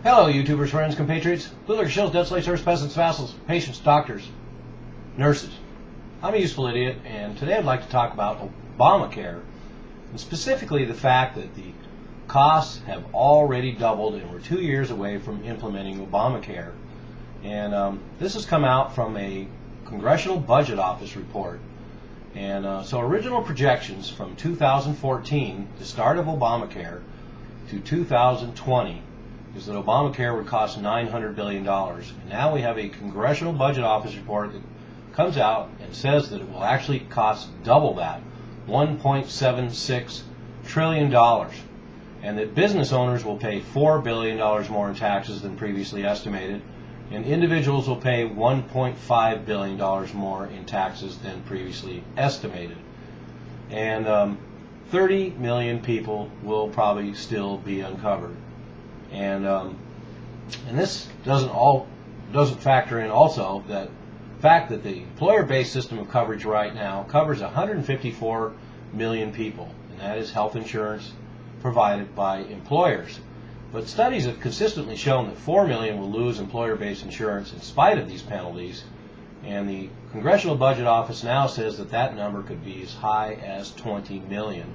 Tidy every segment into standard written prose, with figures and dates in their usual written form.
Hello, YouTubers, friends, compatriots, bootleggers, shills, dead slaves, serfs, peasants, vassals, patients, doctors, nurses. I'm a useful idiot, and today I'd like to talk about Obamacare, and specifically the fact that the costs have already doubled and we're 2 years away from implementing Obamacare. And this has come out from a Congressional Budget Office report. And so original projections from 2014, the start of Obamacare, to 2020 is that Obamacare would cost $900 billion. And now we have a Congressional Budget Office report that comes out and says that it will actually cost double that, $1.76 trillion. And that business owners will pay $4 billion more in taxes than previously estimated, and individuals will pay $1.5 billion more in taxes than previously estimated. And 30 million people will probably still be uncovered. And this doesn't factor in also that fact that the employer-based system of coverage right now covers 154 million people, and that is health insurance provided by employers. But studies have consistently shown that 4 million will lose employer-based insurance in spite of these penalties, and the Congressional Budget Office now says that that number could be as high as 20 million.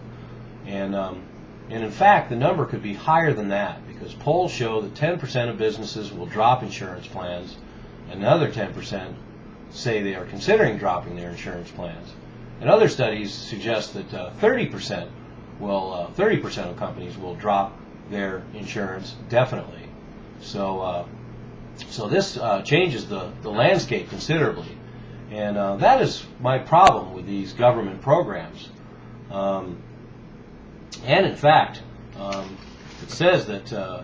And in fact, the number could be higher than that, because polls show that 10% of businesses will drop insurance plans, and another 10% say they are considering dropping their insurance plans. And other studies suggest that 30% of companies will drop their insurance definitely. So this changes the landscape considerably, and that is my problem with these government programs. And in fact, it says that the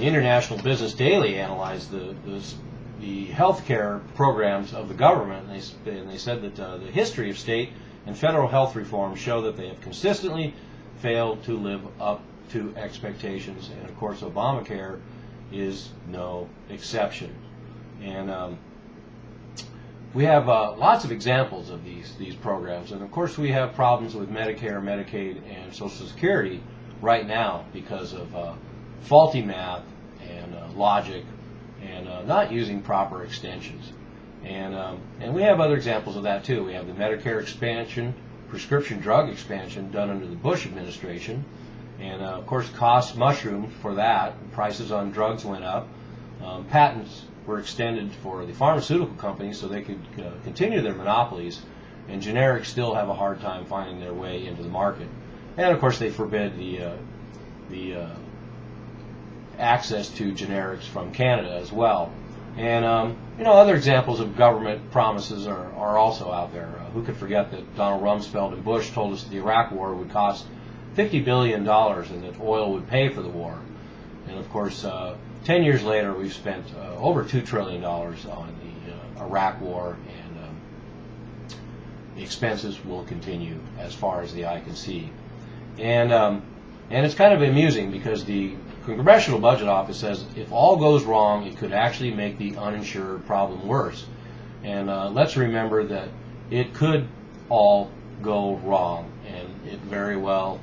International Business Daily analyzed the health care programs of the government, and they said that the history of state and federal health reform show that they have consistently failed to live up to expectations, and of course Obamacare is no exception. And we have lots of examples of these programs, and of course we have problems with Medicare, Medicaid, and Social Security right now because of faulty math and logic and not using proper extensions. And we have other examples of that too. We have the Medicare expansion, prescription drug expansion done under the Bush administration, and of course costs mushroomed for that. Prices on drugs went up. Patents were extended for the pharmaceutical companies so they could continue their monopolies, and generics still have a hard time finding their way into the market. And of course they forbid the access to generics from Canada as well. And other examples of government promises are also out there. Who could forget that Donald Rumsfeld and Bush told us that the Iraq War would cost $50 billion and that oil would pay for the war. And of course 10 years later, we've spent over $2 trillion on the Iraq War, and the expenses will continue as far as the eye can see. And it's kind of amusing because the Congressional Budget Office says if all goes wrong, it could actually make the uninsured problem worse. And let's remember that it could all go wrong, and it very well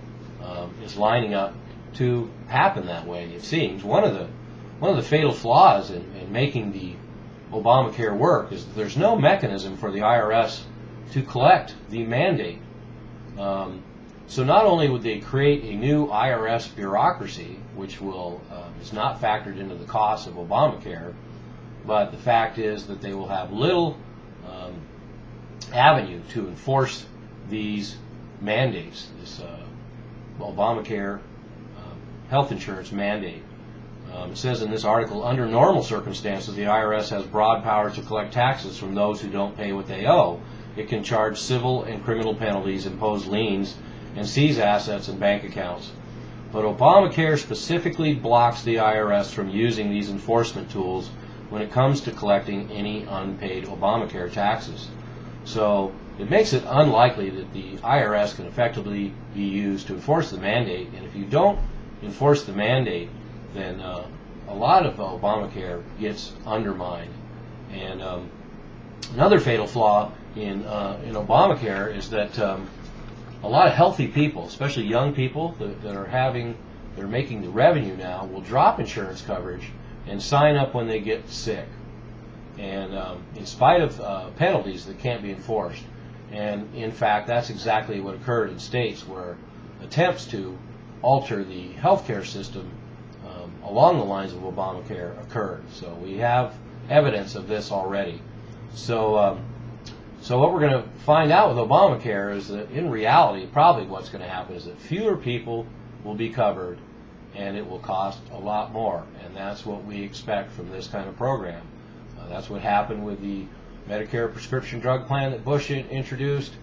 is lining up to happen that way, it seems. One of the fatal flaws in making the Obamacare work is that there's no mechanism for the IRS to collect the mandate. So not only would they create a new IRS bureaucracy, which is not factored into the cost of Obamacare, but the fact is that they will have little avenue to enforce these mandates, this Obamacare health insurance mandate. It says in this article, under normal circumstances, the IRS has broad powers to collect taxes from those who don't pay what they owe. It can charge civil and criminal penalties, impose liens, and seize assets and bank accounts. But Obamacare specifically blocks the IRS from using these enforcement tools when it comes to collecting any unpaid Obamacare taxes. So it makes it unlikely that the IRS can effectively be used to enforce the mandate, and if you don't enforce the mandate, then a lot of Obamacare gets undermined. And another fatal flaw in Obamacare is that a lot of healthy people, especially young people that are having they're making the revenue now will drop insurance coverage and sign up when they get sick, and in spite of penalties that can't be enforced. And in fact, that's exactly what occurred in states where attempts to alter the healthcare system along the lines of Obamacare occurred. So we have evidence of this already. So what we're going to find out with Obamacare is that in reality, probably what's going to happen is that fewer people will be covered, and it will cost a lot more. And that's what we expect from this kind of program. That's what happened with the Medicare prescription drug plan that Bush introduced,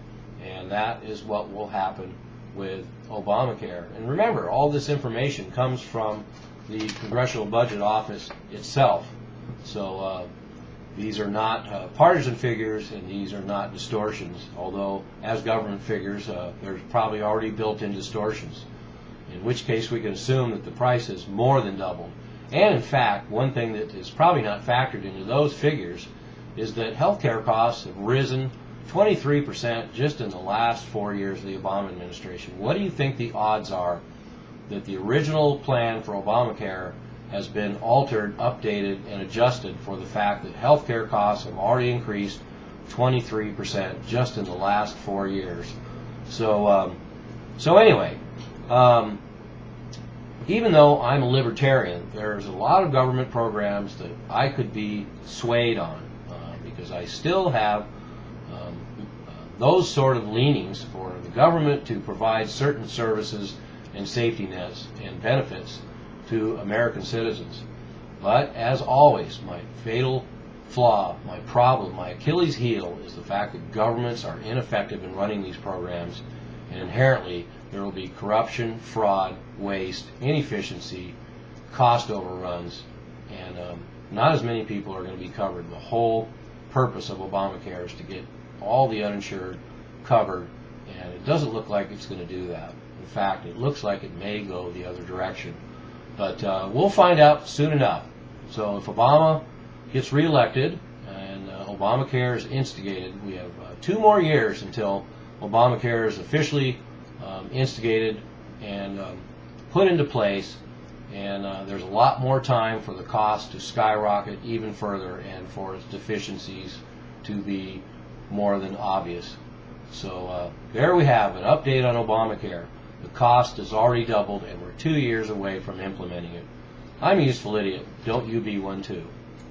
and that is what will happen with Obamacare. And remember, all this information comes from the Congressional Budget Office itself. So these are not partisan figures, and these are not distortions, although as government figures, there's probably already built-in distortions, in which case we can assume that the price has more than doubled. And in fact, one thing that is probably not factored into those figures is that healthcare costs have risen 23% just in the last 4 years of the Obama administration. What do you think the odds are that the original plan for Obamacare has been altered, updated, and adjusted for the fact that healthcare costs have already increased 23% just in the last 4 years? So anyway, even though I'm a libertarian, there's a lot of government programs that I could be swayed on because I still have those sort of leanings for the government to provide certain services and safety nets and benefits to American citizens. But as always, my fatal flaw, my problem, my Achilles heel is the fact that governments are ineffective in running these programs, and inherently there will be corruption, fraud, waste, inefficiency, cost overruns, and not as many people are going to be covered. The whole purpose of Obamacare is to get all the uninsured covered, and it doesn't look like it's going to do that. In fact, it looks like it may go the other direction. But we'll find out soon enough. So if Obama gets reelected and Obamacare is instigated, we have 2 more years until Obamacare is officially instigated and put into place, and there's a lot more time for the cost to skyrocket even further and for its deficiencies to be more than obvious. So there we have an update on Obamacare. The cost has already doubled, and we're 2 years away from implementing it. I'm a useful idiot. Don't you be one too.